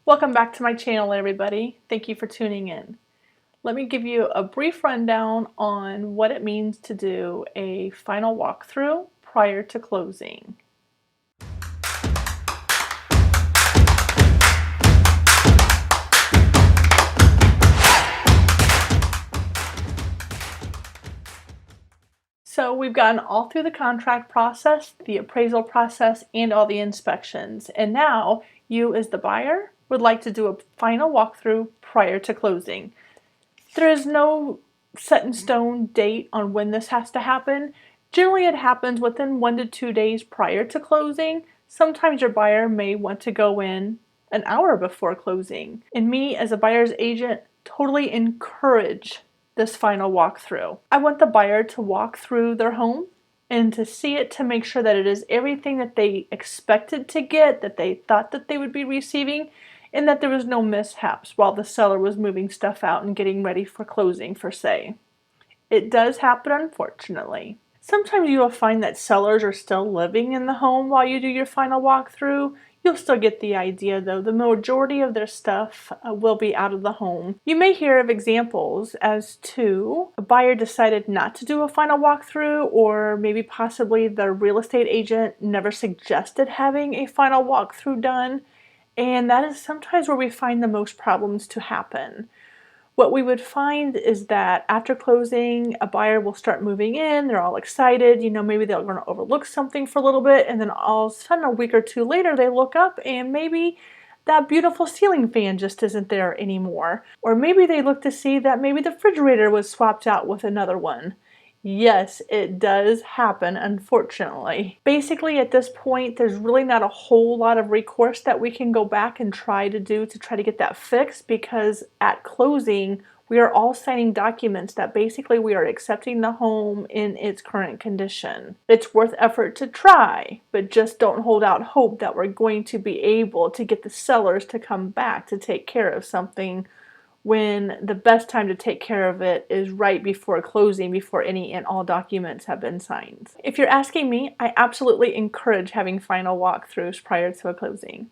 Welcome back to my channel, everybody. Thank you for tuning in. Let me give you a brief rundown on what it means to do a final walkthrough prior to closing. So we've gotten all through the contract process, the appraisal process, and all the inspections. And now you as the buyer would like to do a final walkthrough prior to closing. There is no set in stone date on when this has to happen. Generally it happens within 1 to 2 days prior to closing. Sometimes your buyer may want to go in an hour before closing. And me as a buyer's agent totally encourage this final walkthrough. I want the buyer to walk through their home and to see it to make sure that it is everything that they expected to get, that they thought that they would be receiving, and that there was no mishaps while the seller was moving stuff out and getting ready for closing, per se. It does happen, unfortunately. Sometimes you will find that sellers are still living in the home while you do your final walkthrough. You'll still get the idea though. The majority of their stuff will be out of the home. You may hear of examples as to a buyer decided not to do a final walkthrough, or maybe possibly the real estate agent never suggested having a final walkthrough done. And that is sometimes where we find the most problems to happen. What we would find is that after closing, a buyer will start moving in, they're all excited, maybe they're going to overlook something for a little bit, and then all of a sudden, a week or two later, they look up and maybe that beautiful ceiling fan just isn't there anymore. Or maybe they look to see that maybe the refrigerator was swapped out with another one. Yes, it does happen, unfortunately. Basically, at this point, there's really not a whole lot of recourse that we can go back and try to do to try to get that fixed, because at closing, we are all signing documents that basically we are accepting the home in its current condition. It's worth effort to try, but just don't hold out hope that we're going to be able to get the sellers to come back to take care of something, when the best time to take care of it is right before closing, before any and all documents have been signed. If you're asking me, I absolutely encourage having final walkthroughs prior to a closing.